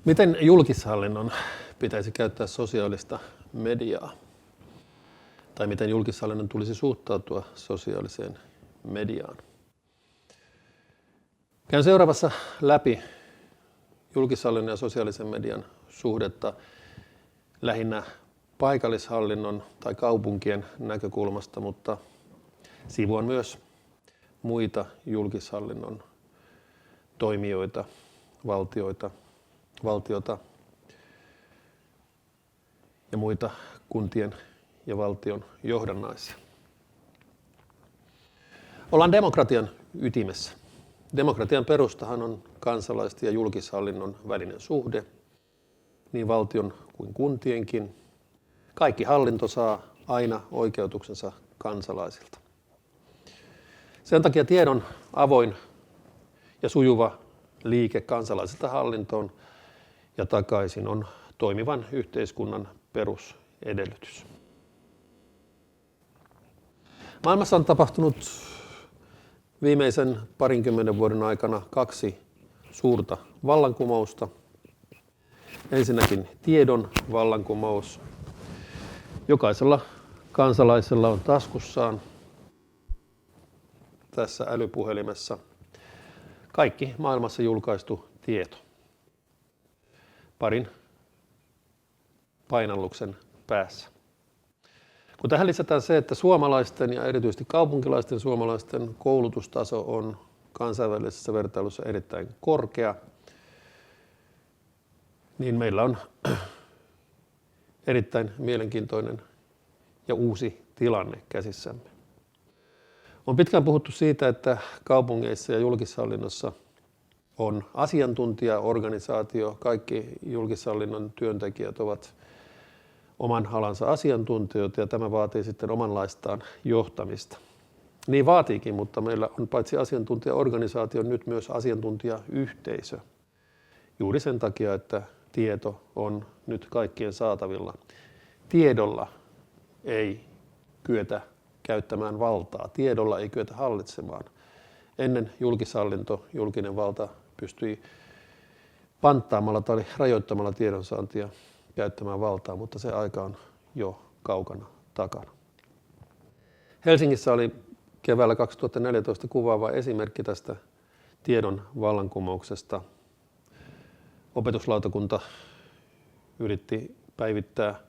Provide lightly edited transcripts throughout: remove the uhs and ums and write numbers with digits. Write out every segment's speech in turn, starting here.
Miten julkishallinnon pitäisi käyttää sosiaalista mediaa? Tai miten julkishallinnon tulisi suhtautua sosiaaliseen mediaan? Käyn seuraavassa läpi julkishallinnon ja sosiaalisen median suhdetta lähinnä paikallishallinnon tai kaupunkien näkökulmasta, mutta sivuan myös muita julkishallinnon toimijoita, valtiota ja muita kuntien ja valtion johdannaisia. Ollaan demokratian ytimessä. Demokratian perustahan on kansalaisten ja julkishallinnon välinen suhde, niin valtion kuin kuntienkin. Kaikki hallinto saa aina oikeutuksensa kansalaisilta. Sen takia tiedon avoin ja sujuva liike kansalaisilta hallintoon ja takaisin on toimivan yhteiskunnan perusedellytys. Maailmassa on tapahtunut viimeisen 20 vuoden aikana 2 suurta vallankumousta. Ensinnäkin tiedon vallankumous. Jokaisella kansalaisella on taskussaan tässä älypuhelimessa kaikki maailmassa julkaistu tieto. Parin painalluksen päässä. Kun tähän lisätään se, että suomalaisten ja erityisesti kaupunkilaisten suomalaisten koulutustaso on kansainvälisessä vertailussa erittäin korkea, niin meillä on erittäin mielenkiintoinen ja uusi tilanne käsissämme. On pitkään puhuttu siitä, että kaupungeissa ja julkishallinnossa on asiantuntijaorganisaatio. Kaikki julkishallinnon työntekijät ovat oman alansa asiantuntijoita ja tämä vaatii sitten omanlaistaan johtamista. Niin vaatiikin, mutta meillä on paitsi asiantuntijaorganisaatio nyt myös asiantuntijayhteisö. Juuri sen takia, että tieto on nyt kaikkien saatavilla. Tiedolla ei kyetä käyttämään valtaa. Tiedolla ei kyetä hallitsemaan. Ennen julkishallinto, julkinen valta pystyi panttaamalla tai rajoittamalla tiedonsaantia käyttämään valtaa, mutta se aika on jo kaukana takana. Helsingissä oli keväällä 2014 kuvaava esimerkki tästä tiedon vallankumouksesta. Opetuslautakunta yritti päivittää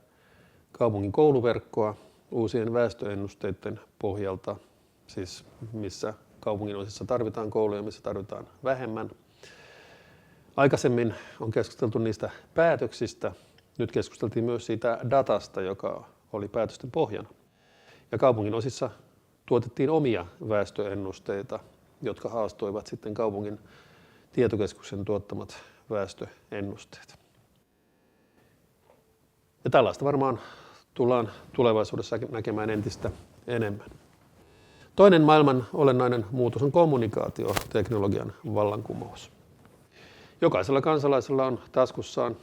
kaupungin kouluverkkoa uusien väestöennusteiden pohjalta, siis missä kaupungin osissa tarvitaan kouluja, missä tarvitaan vähemmän. Aikaisemmin on keskusteltu niistä päätöksistä, nyt keskusteltiin myös siitä datasta, joka oli päätösten pohjana. Ja kaupungin osissa tuotettiin omia väestöennusteita, jotka haastoivat sitten kaupungin tietokeskuksen tuottamat väestöennusteet. Ja tällaista varmaan tullaan tulevaisuudessa näkemään entistä enemmän. Toinen maailman olennainen muutos on kommunikaatioteknologian vallankumous. Jokaisella kansalaisella on taskussaan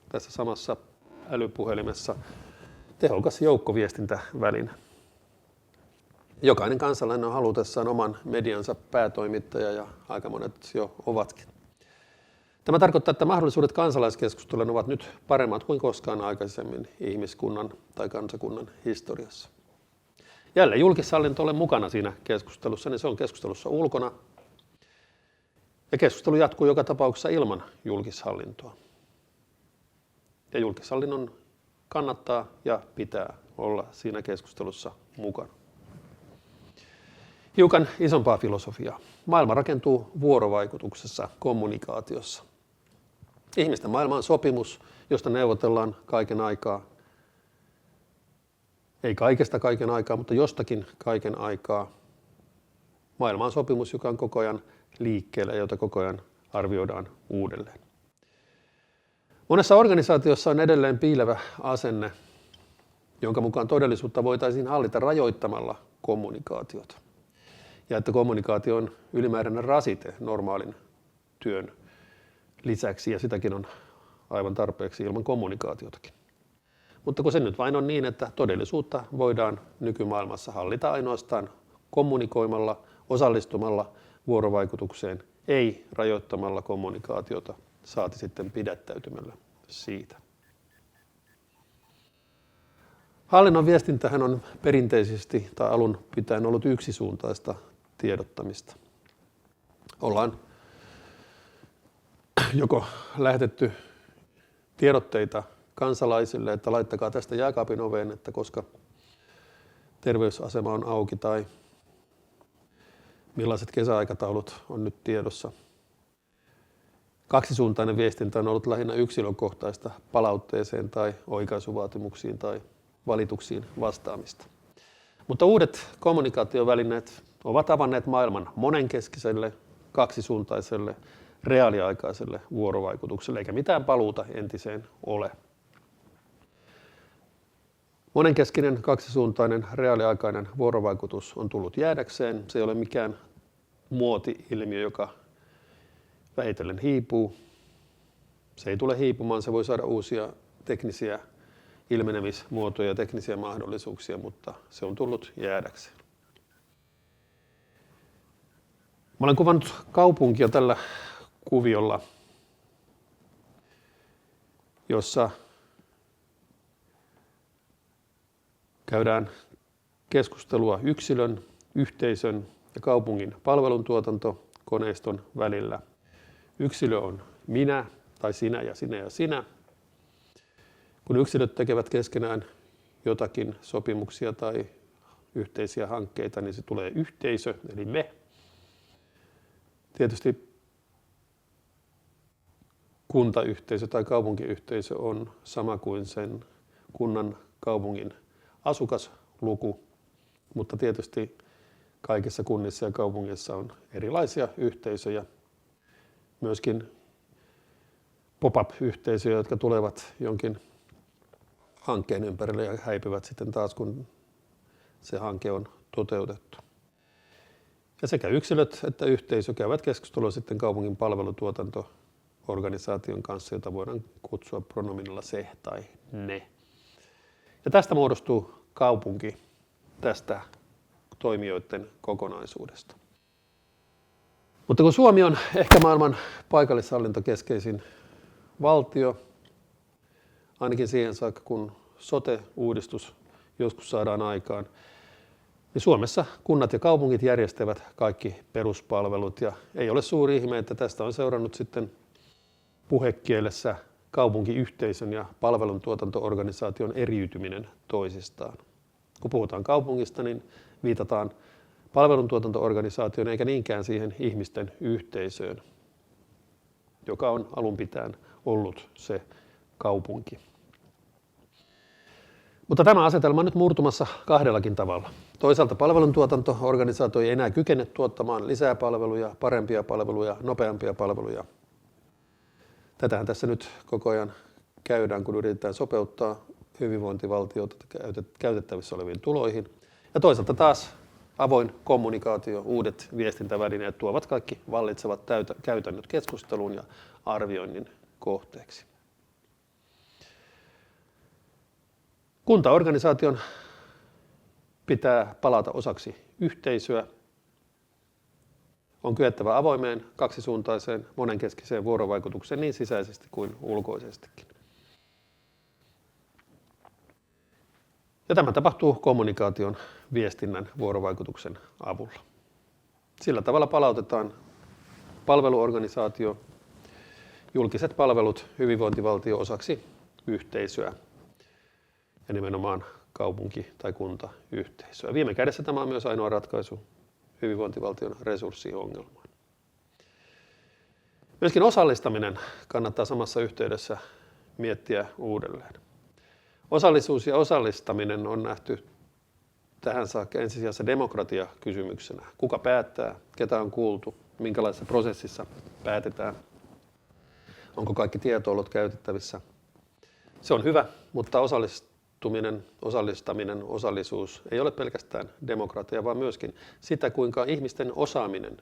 tässä samassa älypuhelimessa tehokas joukkoviestintäväline. Jokainen kansalainen on halutessaan oman mediansa päätoimittaja ja aika monet jo ovatkin. Tämä tarkoittaa, että mahdollisuudet kansalaiskeskusteluun ovat nyt paremmat kuin koskaan aikaisemmin ihmiskunnan tai kansakunnan historiassa. Jälleen julkishallinto ole mukana siinä keskustelussa, niin se on keskustelussa ulkona. Ja keskustelu jatkuu joka tapauksessa ilman julkishallintoa. Ja julkishallinnon kannattaa ja pitää olla siinä keskustelussa mukana. Hiukan isompaa filosofiaa. Maailma rakentuu vuorovaikutuksessa, kommunikaatiossa. Ihmisten maailma on sopimus, josta neuvotellaan kaiken aikaa. Ei kaikesta kaiken aikaa, mutta jostakin kaiken aikaa. Maailma on sopimus, joka on koko ajan liikkeellä ja jota koko ajan arvioidaan uudelleen. Monessa organisaatiossa on edelleen piilevä asenne, jonka mukaan todellisuutta voitaisiin hallita rajoittamalla kommunikaatiota. Ja että kommunikaatio on ylimääräinen rasite normaalin työn lisäksi ja sitäkin on aivan tarpeeksi ilman kommunikaatiotakin. Mutta kun se nyt vain on niin, että todellisuutta voidaan nykymaailmassa hallita ainoastaan kommunikoimalla, osallistumalla vuorovaikutukseen, ei rajoittamalla kommunikaatiota saati sitten pidättäytymällä siitä. Hallinnon viestintähän on perinteisesti tai alun pitäen ollut yksisuuntaista tiedottamista. Ollaan joko lähetetty tiedotteita kansalaisille, että laittakaa tästä jääkaapin oveen, että koska terveysasema on auki tai millaiset kesäaikataulut on nyt tiedossa. Kaksisuuntainen viestintä on ollut lähinnä yksilökohtaista palautteeseen tai oikaisuvaatimuksiin tai valituksiin vastaamista. Mutta uudet kommunikaatiovälineet ovat avanneet maailman monenkeskiselle, kaksisuuntaiselle, reaaliaikaiselle vuorovaikutukselle, eikä mitään paluuta entiseen ole. Monenkeskinen, kaksisuuntainen, reaaliaikainen vuorovaikutus on tullut jäädäkseen. Se ei ole mikään muoti-ilmiö, joka vähitellen hiipuu. Se ei tule hiipumaan, se voi saada uusia teknisiä ilmenemismuotoja ja teknisiä mahdollisuuksia, mutta se on tullut jäädäkseen. Mä olen kuvannut kaupunkia tällä kuviolla, jossa käydään keskustelua yksilön, yhteisön ja kaupungin palveluntuotantokoneiston välillä. Yksilö on minä tai sinä ja sinä ja sinä. Kun yksilöt tekevät keskenään jotakin sopimuksia tai yhteisiä hankkeita, niin se tulee yhteisö, eli me. Tietysti kuntayhteisö tai kaupunkiyhteisö on sama kuin sen kunnan kaupungin asukasluku, mutta tietysti kaikissa kunnissa ja kaupungeissa on erilaisia yhteisöjä, myöskin pop-up-yhteisöjä, jotka tulevat jonkin hankkeen ympärille ja häipyvät sitten taas, kun se hanke on toteutettu. Ja sekä yksilöt että yhteisö käyvät keskustelua sitten kaupungin palvelutuotantoorganisaation kanssa, jota voidaan kutsua pronominilla se tai ne. Ja tästä muodostuu kaupunki tästä toimijoiden kokonaisuudesta. Mutta kun Suomi on ehkä maailman paikallishallintokeskeisin valtio, ainakin siihen saakka kun sote-uudistus joskus saadaan aikaan, niin Suomessa kunnat ja kaupungit järjestävät kaikki peruspalvelut ja ei ole suuri ihme, että tästä on seurannut sitten puhekielessä kaupunkiyhteisön ja palveluntuotantoorganisaation eriytyminen toisistaan. Kun puhutaan kaupungista, niin viitataan palveluntuotantoorganisaatioon eikä niinkään siihen ihmisten yhteisöön, joka on alun pitäen ollut se kaupunki. Mutta tämä asetelma on nyt murtumassa kahdellakin tavalla. Toisaalta palveluntuotantoorganisaatio ei enää kykene tuottamaan lisää palveluja, parempia palveluja, nopeampia palveluja. Tätähän tässä nyt koko ajan käydään, kun yritetään sopeuttaa hyvinvointivaltiota käytettävissä oleviin tuloihin. Ja toisaalta taas avoin kommunikaatio, uudet viestintävälineet tuovat kaikki vallitsevat käytännöt keskusteluun ja arvioinnin kohteeksi. Kuntaorganisaation pitää palata osaksi yhteisöä. On kyettävä avoimeen, kaksisuuntaiseen, monenkeskiseen vuorovaikutukseen niin sisäisesti kuin ulkoisestikin. Ja tämä tapahtuu kommunikaation, viestinnän, vuorovaikutuksen avulla. Sillä tavalla palautetaan palveluorganisaatio, julkiset palvelut, hyvinvointivaltio osaksi yhteisöä ja nimenomaan kaupunki- tai kuntayhteisöä. Viime kädessä tämä on myös ainoa ratkaisu hyvinvointivaltion resurssiongelmaan. Myöskin osallistaminen kannattaa samassa yhteydessä miettiä uudelleen. Osallisuus ja osallistaminen on nähty tähän saakka ensisijassa demokratiakysymyksenä. Kuka päättää, ketä on kuultu, minkälaisessa prosessissa päätetään, onko kaikki tieto ollut käytettävissä. Se on hyvä, mutta osallistaminen, osallisuus ei ole pelkästään demokratia, vaan myöskin sitä, kuinka ihmisten osaaminen,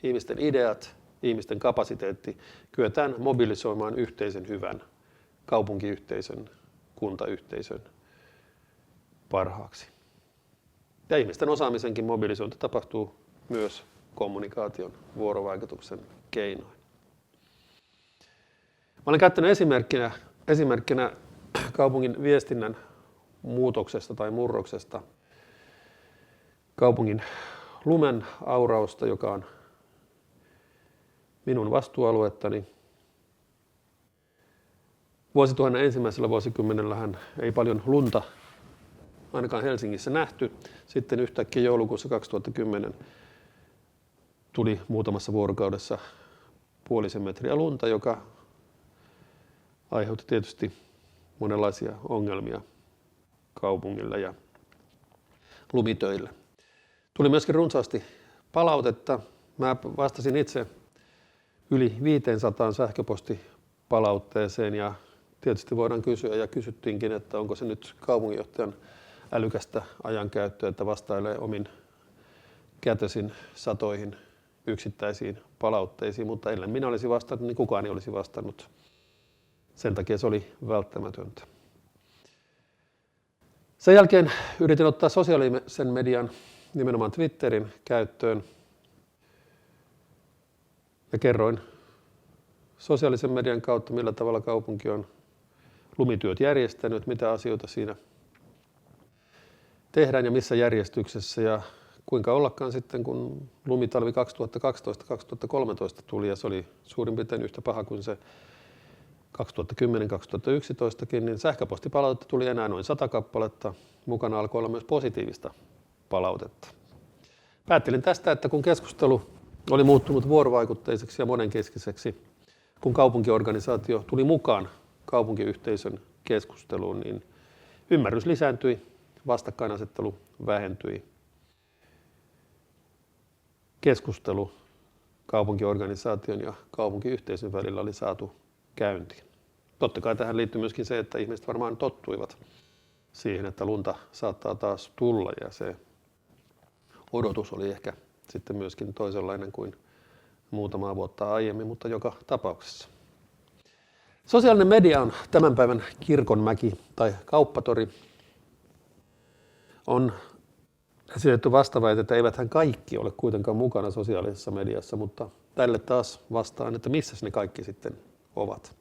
ihmisten ideat, ihmisten kapasiteetti kyetään mobilisoimaan yhteisen hyvän kaupunkiyhteisön, kuntayhteisön parhaaksi. Ja ihmisten osaamisenkin mobilisointi tapahtuu myös kommunikaation vuorovaikutuksen keinoin. olen käyttänyt esimerkkinä kaupungin viestinnän muutoksesta tai murroksesta kaupungin lumen aurausta, joka on minun vastuualuettani. Vuosituhannen ensimmäisellä vuosikymmenellähän ei paljon lunta ainakaan Helsingissä nähty. Sitten yhtäkkiä joulukuussa 2010 tuli muutamassa vuorokaudessa puolisen metriä lunta, joka aiheutti tietysti monenlaisia ongelmia kaupungille ja lumitöille. Tuli myöskin runsaasti palautetta. Mä vastasin itse yli 500 sähköpostipalautteeseen ja tietysti voidaan kysyä ja kysyttiinkin, että onko se nyt kaupunginjohtajan älykästä ajankäyttöä, että vastailee omin kätösin satoihin yksittäisiin palautteisiin, mutta ellen minä olisi vastannut, niin kukaan ei olisi vastannut. Sen takia se oli välttämätöntä. Sen jälkeen yritin ottaa sosiaalisen median, nimenomaan Twitterin, käyttöön ja kerroin sosiaalisen median kautta, millä tavalla kaupunki on lumityöt järjestänyt, mitä asioita siinä tehdään ja missä järjestyksessä ja kuinka ollakaan sitten, kun lumitalvi 2012-2013 tuli ja se oli suurin piirtein yhtä paha kuin se 2010-2011kin, niin sähköpostipalautetta tuli enää noin 100 kappaletta. Mukana alkoi olla myös positiivista palautetta. Päättelin tästä, että kun keskustelu oli muuttunut vuorovaikutteiseksi ja monenkeskiseksi, kun kaupunkiorganisaatio tuli mukaan kaupunkiyhteisön keskusteluun, niin ymmärrys lisääntyi, vastakkainasettelu vähentyi. Keskustelu kaupunkiorganisaation ja kaupunkiyhteisön välillä oli saatu käyntiin. Totta kai tähän liittyy myöskin se, että ihmiset varmaan tottuivat siihen, että lunta saattaa taas tulla ja se odotus oli ehkä sitten myöskin toisenlainen kuin muutamaa vuotta aiemmin, mutta joka tapauksessa. Sosiaalinen media on tämän päivän kirkonmäki tai kauppatori. On esitetty vastaväite, että eiväthän kaikki ole kuitenkaan mukana sosiaalisessa mediassa, mutta tälle taas vastaan, että missä ne kaikki sitten ovat.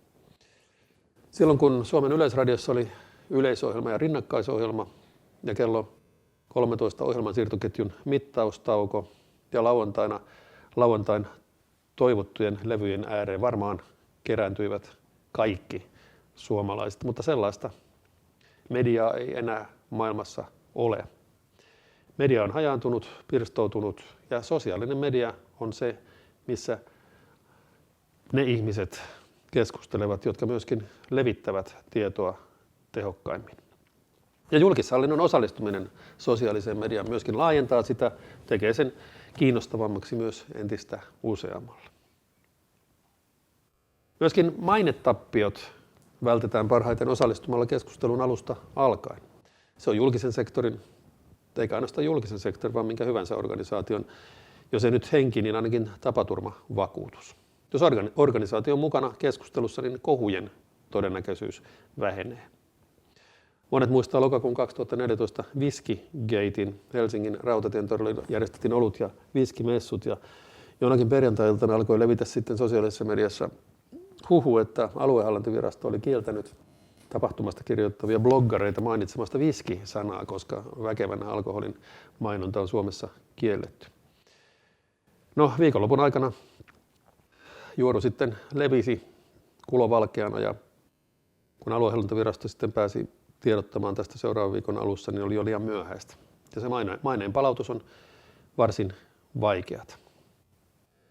Silloin kun Suomen Yleisradiossa oli yleisohjelma ja rinnakkaisohjelma ja kello 13 ohjelman siirtoketjun mittaustauko ja lauantain toivottujen levyjen ääreen varmaan kerääntyivät kaikki suomalaiset, mutta sellaista mediaa ei enää maailmassa ole. Media on hajaantunut, pirstoutunut ja sosiaalinen media on se, missä ne ihmiset keskustelevat, jotka myöskin levittävät tietoa tehokkaimmin. Ja julkishallinnon osallistuminen sosiaaliseen mediaan myöskin laajentaa sitä, tekee sen kiinnostavammaksi myös entistä useammalle. Myöskin mainetappiot vältetään parhaiten osallistumalla keskustelun alusta alkaen. Se on julkisen sektorin, eikä ainoastaan julkisen sektorin, vaan minkä hyvänsä organisaation, jos ei nyt henki, niin ainakin tapaturmavakuutus. Jos organisaatio on mukana keskustelussa, niin kohujen todennäköisyys vähenee. Monet muistaa lokakuun 2014 Whiskygatein. Helsingin Rautatien torilla järjestettiin olut- ja viskimessut ja jonakin perjantai-iltana alkoi levitä sitten sosiaalisessa mediassa huhu, että aluehallintovirasto oli kieltänyt tapahtumasta kirjoittavia bloggareita mainitsemasta viski-sanaa, koska väkevän alkoholin mainonta on Suomessa kielletty. No, viikonlopun aikana juoru sitten levisi kulovalkeana ja kun aluehallintovirasto sitten pääsi tiedottamaan tästä seuraavan viikon alussa, niin oli jo liian myöhäistä. Ja se maineen palautus on varsin vaikeata.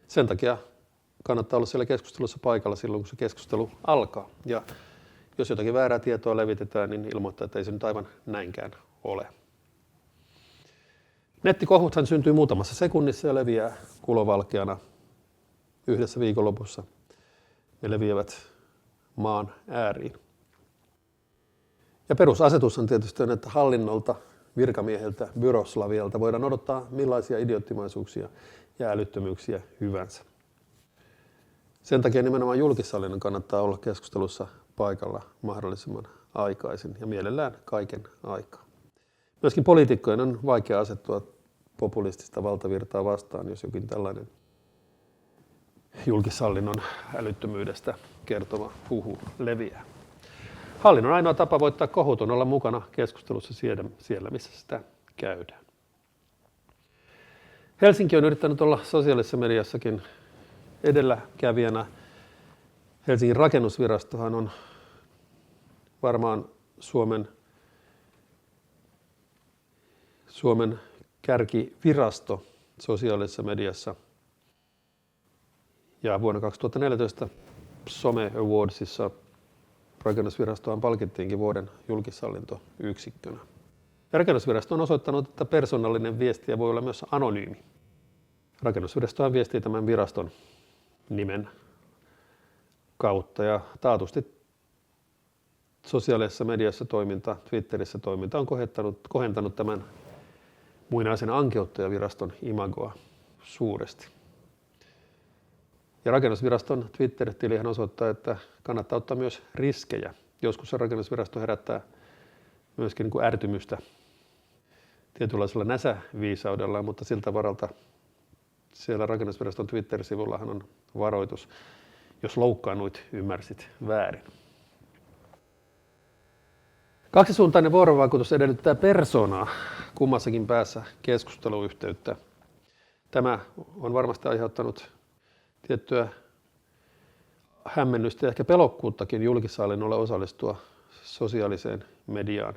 Sen takia kannattaa olla siellä keskustelussa paikalla silloin, kun se keskustelu alkaa. Ja jos jotakin väärää tietoa levitetään, niin ilmoittaa, että ei se nyt aivan näinkään ole. Nettikohuthan syntyy muutamassa sekunnissa ja leviää kulovalkeana yhdessä viikonlopussa. Ne leviävät maan ääriin. Ja perusasetus on tietysti, että hallinnolta, virkamieheltä, byroslavialta voidaan odottaa millaisia idioottimaisuuksia ja älyttömyyksiä hyvänsä. Sen takia nimenomaan julkishallinnon kannattaa olla keskustelussa paikalla mahdollisimman aikaisin ja mielellään kaiken aikaa. Myöskin poliitikkojen on vaikea asettua populistista valtavirtaa vastaan, jos jokin tällainen julkishallinnon älyttömyydestä kertova huhu leviää. Hallinnon ainoa tapa voittaa kohut on olla mukana keskustelussa siellä, missä sitä käydään. Helsinki on yrittänyt olla sosiaalisessa mediassakin edelläkävijänä. Helsingin rakennusvirastohan on varmaan Suomen kärkivirasto sosiaalisessa mediassa. Ja vuonna 2014 Some Awardsissa rakennusvirastoa palkittiinkin vuoden julkishallintoyksikkönä. Ja rakennusvirasto on osoittanut, että persoonallinen viestiä voi olla myös anonyymi. Rakennusvirastohan viestii tämän viraston nimen kautta ja taatusti sosiaalisessa mediassa toiminta, Twitterissä toiminta on kohentanut tämän muinaisen ankeuttajaviraston imagoa suuresti. Ja rakennusviraston Twitter-tilihän osoittaa, että kannattaa ottaa myös riskejä. Joskus rakennusvirasto herättää myöskin ärtymystä tietynlaisella näsäviisaudella, mutta siltä varalta siellä rakennusviraston Twitter-sivullahan on varoitus, jos loukkaannuit, ymmärsit väärin. Kaksisuuntainen vuorovaikutus edellyttää persoonaa kummassakin päässä keskusteluyhteyttä. Tämä on varmasti aiheuttanut tiettyä hämmennystä ja ehkä pelokkuuttakin julkishallinnolle osallistua sosiaaliseen mediaan.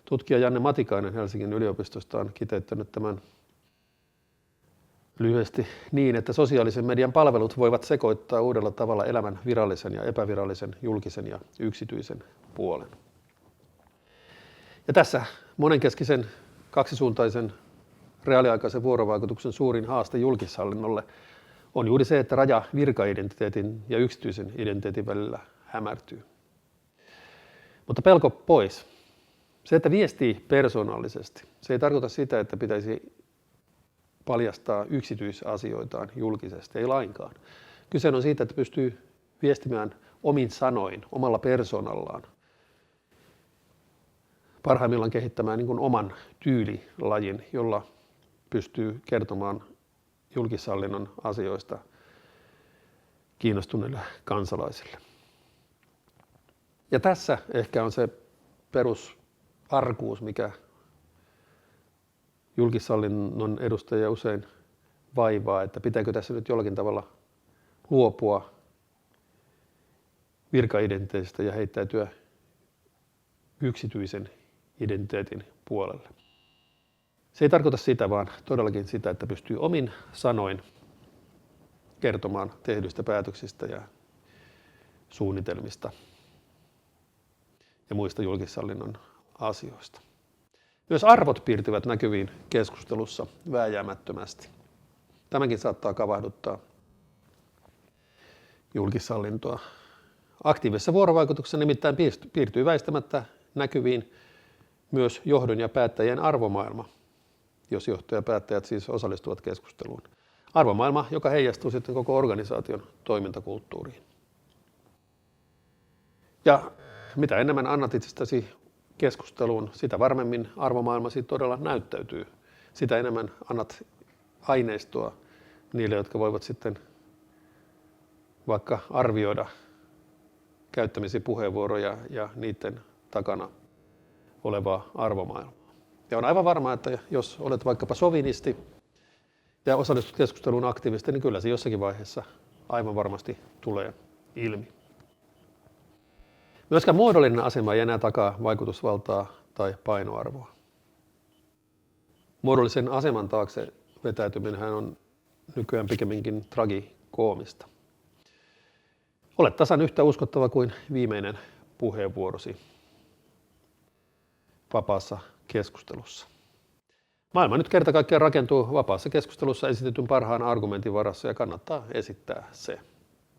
Tutkija Janne Matikainen Helsingin yliopistosta on kiteyttänyt tämän lyhyesti niin, että sosiaalisen median palvelut voivat sekoittaa uudella tavalla elämän virallisen ja epävirallisen, julkisen ja yksityisen puolen. Ja tässä monenkeskisen, kaksisuuntaisen, reaaliaikaisen vuorovaikutuksen suurin haaste julkishallinnolle on juuri se, että raja virkaidentiteetin ja yksityisen identiteetin välillä hämärtyy. Mutta pelko pois. Se, että viestii persoonallisesti, se ei tarkoita sitä, että pitäisi paljastaa yksityisasioitaan julkisesti, ei lainkaan. Kyse on siitä, että pystyy viestimään omin sanoin, omalla persoonallaan. Parhaimmillaan kehittämään niin kuin oman tyylilajin, jolla pystyy kertomaan julkishallinnon asioista kiinnostuneille kansalaisille. Ja tässä ehkä on se perusarkuus, mikä julkishallinnon edustajia usein vaivaa, että pitääkö tässä nyt jollakin tavalla luopua virkaidentiteetistä ja heittäytyä yksityisen identiteetin puolelle. Se ei tarkoita sitä, vaan todellakin sitä, että pystyy omin sanoin kertomaan tehdyistä päätöksistä ja suunnitelmista ja muista julkishallinnon asioista. Myös arvot piirtyvät näkyviin keskustelussa vääjäämättömästi. Tämäkin saattaa kavahduttaa julkishallintoa. Aktiivisessa vuorovaikutuksessa nimittäin piirtyy väistämättä näkyviin myös johdon ja päättäjien arvomaailma, jos johto ja päättäjät siis osallistuvat keskusteluun. Arvomaailma, joka heijastuu sitten koko organisaation toimintakulttuuriin. Ja mitä enemmän annat itsestäsi keskusteluun, sitä varmemmin arvomaailmasi todella näyttäytyy. Sitä enemmän annat aineistoa niille, jotka voivat sitten vaikka arvioida käyttämisi puheenvuoroja ja niiden takana olevaa arvomaailmaa. Ja on aivan varma, että jos olet vaikkapa sovinisti ja osallistut keskusteluun aktiivisesti, niin kyllä se jossakin vaiheessa aivan varmasti tulee ilmi. Myöskään muodollinen asema ei enää takaa vaikutusvaltaa tai painoarvoa. Muodollisen aseman taakse vetäytyminen on nykyään pikemminkin tragikoomista. Olet tasan yhtä uskottava kuin viimeinen puheenvuorosi vapaassa keskustelussa. Maailma nyt kerta kaikkiaan rakentuu vapaassa keskustelussa esitetyn parhaan argumentin varassa ja kannattaa esittää se.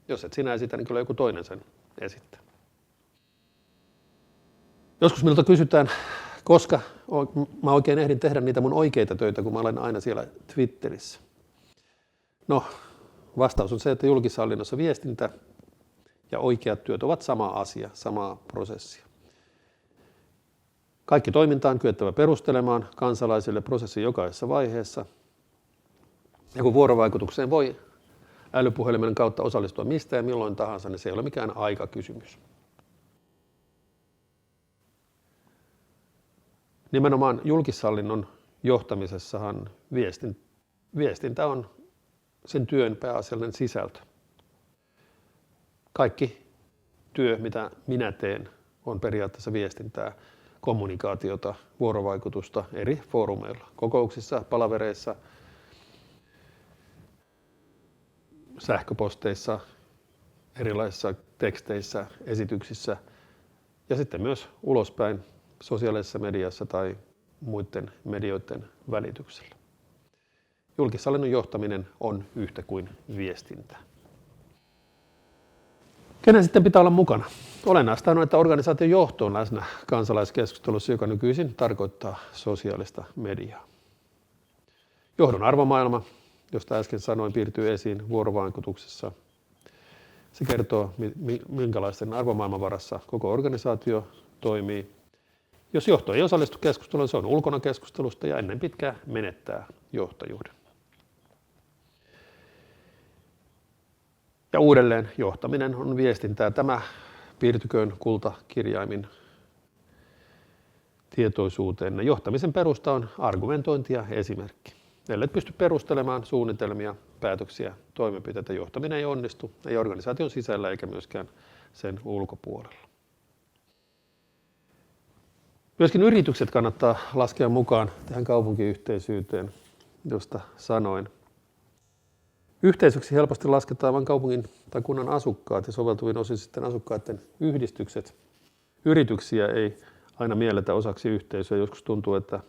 Jos et sinä esitä, niin kyllä joku toinen sen esittää. Joskus minulta kysytään, koska mä oikein ehdin tehdä niitä mun oikeita töitä, kun mä olen aina siellä Twitterissä. No, vastaus on se, että julkishallinnossa viestintä ja oikeat työt ovat sama asia, samaa prosessia. Kaikki toiminta on kyettävä perustelemaan kansalaisille prosessin jokaisessa vaiheessa. Ja kun vuorovaikutukseen voi älypuhelimen kautta osallistua mistä ja milloin tahansa, niin se ei ole mikään aikakysymys. Nimenomaan julkishallinnon johtamisessahan viestintä on sen työn pääasiallinen sisältö. Kaikki työ, mitä minä teen, on periaatteessa viestintää, kommunikaatiota, vuorovaikutusta eri foorumeilla, kokouksissa, palavereissa, sähköposteissa, erilaisissa teksteissä, esityksissä ja sitten myös ulospäin sosiaalisessa mediassa tai muiden medioiden välityksellä. Julkishallinnon johtaminen on yhtä kuin viestintää. Kenen sitten pitää olla mukana? Olennaista on, että organisaation johto on läsnä kansalaiskeskustelussa, joka nykyisin tarkoittaa sosiaalista mediaa. Johdon arvomaailma, josta äsken sanoin, piirtyy esiin vuorovaikutuksessa. Se kertoo, minkälaisten arvomaailman varassa koko organisaatio toimii. Jos johto ei osallistu keskusteluun, se on ulkona keskustelusta ja ennen pitkää menettää johtajuuden. Ja uudelleen johtaminen on viestintää. Tämä piirtyköön kultakirjaimin tietoisuuteen. Johtamisen perusta on argumentointi ja esimerkki. Ellet pysty perustelemaan suunnitelmia, päätöksiä, toimenpiteitä, johtaminen ei onnistu, ei organisaation sisällä eikä myöskään sen ulkopuolella. Myöskin yritykset kannattaa laskea mukaan tähän kaupunkiyhteisyyteen, josta sanoin. Yhteisöksi helposti lasketaan vain kaupungin tai kunnan asukkaat ja soveltuvin osin sitten asukkaiden yhdistykset. Yrityksiä ei aina mielletä osaksi yhteisöä. Joskus tuntuu, että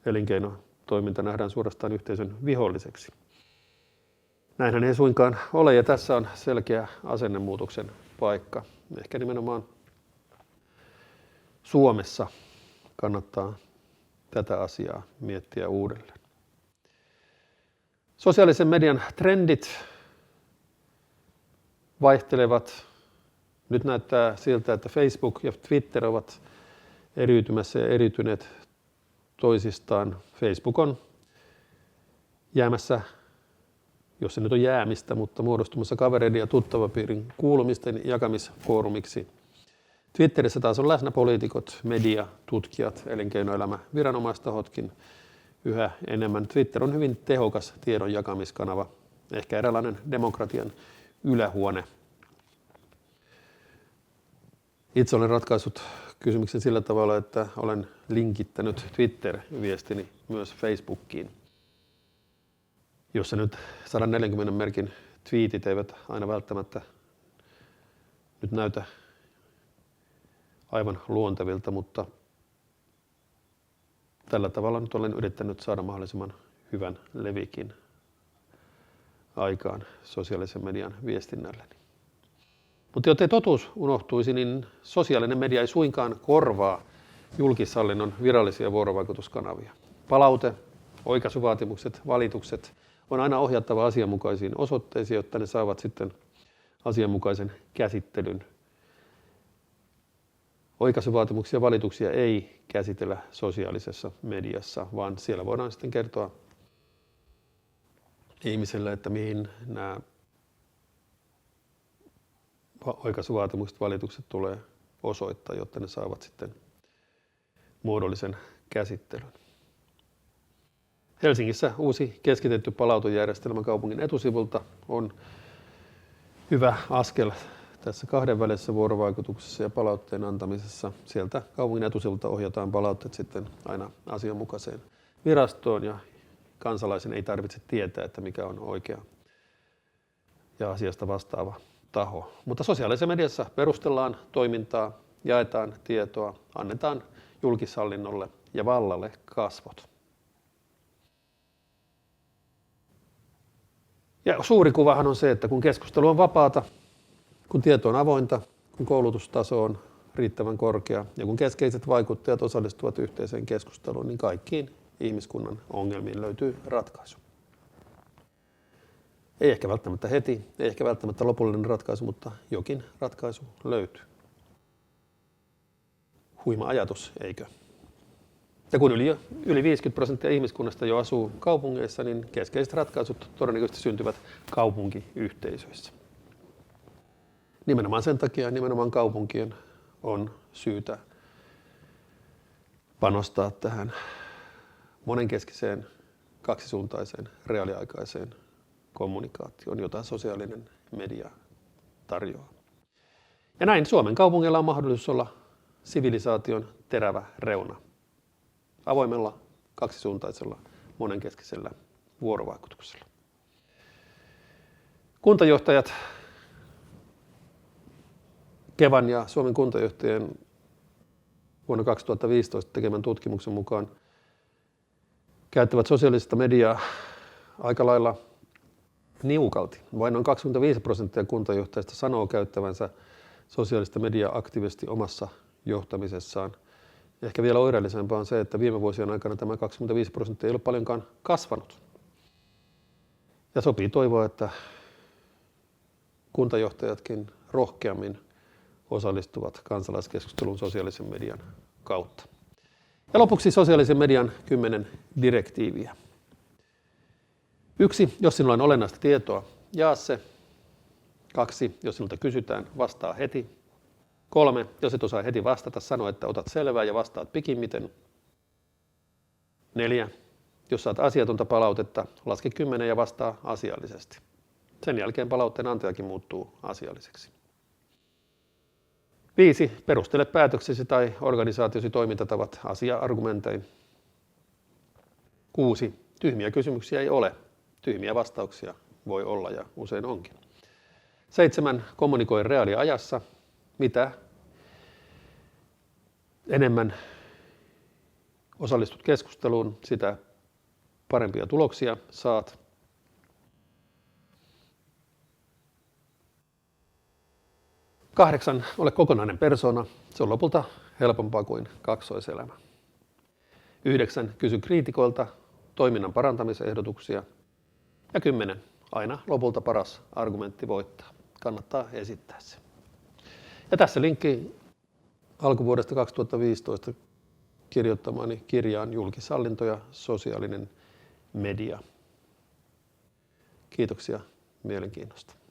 elinkeinotoiminta nähdään suorastaan yhteisön viholliseksi. Näinhän ei suinkaan ole ja tässä on selkeä asennemuutoksen paikka. Ehkä nimenomaan Suomessa kannattaa tätä asiaa miettiä uudelleen. Sosiaalisen median trendit vaihtelevat. Nyt näyttää siltä, että Facebook ja Twitter ovat eriytymässä ja eriytyneet toisistaan. Facebook on jäämässä, jos se nyt on jäämistä, mutta muodostumassa kavereiden ja tuttavapiirin kuulumisten jakamisfoorumiksi. Twitterissä taas on läsnä poliitikot, media, tutkijat, elinkeinoelämä, viranomaistahotkin yhä enemmän. Twitter on hyvin tehokas tiedon jakamiskanava, ehkä eräänlainen demokratian ylähuone. Itse olen ratkaissut kysymyksen sillä tavalla, että olen linkittänyt Twitter-viestini myös Facebookiin, jossa nyt 140 merkin twiitit eivät aina välttämättä nyt näytä aivan luontevilta, mutta tällä tavalla nyt olen yrittänyt saada mahdollisimman hyvän levikin aikaan sosiaalisen median viestinnälleni. Mutta jottei totuus unohtuisi, niin sosiaalinen media ei suinkaan korvaa julkishallinnon virallisia vuorovaikutuskanavia. Palaute, oikaisuvaatimukset, valitukset on aina ohjattava asianmukaisiin osoitteisiin, jotta ne saavat sitten asianmukaisen käsittelyn. Oikaisuvaatimuksia ja valituksia ei käsitellä sosiaalisessa mediassa, vaan siellä voidaan sitten kertoa ihmiselle, että mihin nämä oikaisuvaatimukset, valitukset tulee osoittaa, jotta ne saavat sitten muodollisen käsittelyn. Helsingissä uusi keskitetty palautejärjestelmä kaupungin etusivulta on hyvä askel tässä kahdenvälisessä vuorovaikutuksessa ja palautteen antamisessa. Sieltä kaupungin etusivulta ohjataan palautteet sitten aina asianmukaiseen virastoon ja kansalaisen ei tarvitse tietää, että mikä on oikea ja asiasta vastaava taho. Mutta sosiaalisessa mediassa perustellaan toimintaa, jaetaan tietoa, annetaan julkishallinnolle ja vallalle kasvot. Ja suuri kuvahan on se, että kun keskustelu on vapaata, kun tieto on avointa, kun koulutustaso on riittävän korkea ja kun keskeiset vaikuttajat osallistuvat yhteiseen keskusteluun, niin kaikkiin ihmiskunnan ongelmiin löytyy ratkaisu. Ei ehkä välttämättä heti, ei ehkä välttämättä lopullinen ratkaisu, mutta jokin ratkaisu löytyy. Huima ajatus, eikö? Ja kun yli 50% ihmiskunnasta jo asuu kaupungeissa, niin keskeiset ratkaisut todennäköisesti syntyvät kaupunkiyhteisöissä. Nimenomaan sen takia nimenomaan kaupunkien on syytä panostaa tähän monenkeskiseen, kaksisuuntaiseen, reaaliaikaiseen kommunikaatioon, jota sosiaalinen media tarjoaa. Ja näin Suomen kaupungilla on mahdollisuus olla sivilisaation terävä reuna avoimella, kaksisuuntaisella, monenkeskisellä vuorovaikutuksella. Kuntajohtajat Kevan ja Suomen kuntajohtajien vuonna 2015 tekemän tutkimuksen mukaan käyttävät sosiaalista mediaa aika lailla niukalti. Vain noin 25% kuntajohtajista sanoo käyttävänsä sosiaalista mediaa aktiivisesti omassa johtamisessaan. Ehkä vielä oireellisempaa on se, että viime vuosien aikana tämä 25% ei ole paljonkaan kasvanut. Ja sopii toivoa, että kuntajohtajatkin rohkeammin osallistuvat kansalaiskeskusteluun sosiaalisen median kautta. Ja lopuksi sosiaalisen median 10 direktiiviä. 1. Jos sinulla on olennaista tietoa, jaa se. 2. Jos sinulta kysytään, vastaa heti. 3. Jos et osaa heti vastata, sano, että otat selvää ja vastaat pikimmiten. 4. Jos saat asiatonta palautetta, laske 10 ja vastaa asiallisesti. Sen jälkeen palautteen antajakin muuttuu asialliseksi. 5. Perustele päätöksesi tai organisaatiosi toimintatavat asia-argumentein. 6. Tyhmiä kysymyksiä ei ole. Tyhmiä vastauksia voi olla ja usein onkin. 7. Kommunikoi reaaliajassa. Mitä enemmän osallistut keskusteluun, sitä parempia tuloksia saat. 8. Ole kokonainen persoona. Se on lopulta helpompaa kuin kaksoiselämä. 9. Kysy kriitikoilta toiminnan parantamisehdotuksia. Ja 10. Aina lopulta paras argumentti voittaa. Kannattaa esittää se. Ja tässä linkki alkuvuodesta 2015 kirjoittamani kirjaan Julkishallinto ja sosiaalinen media. Kiitoksia mielenkiinnosta.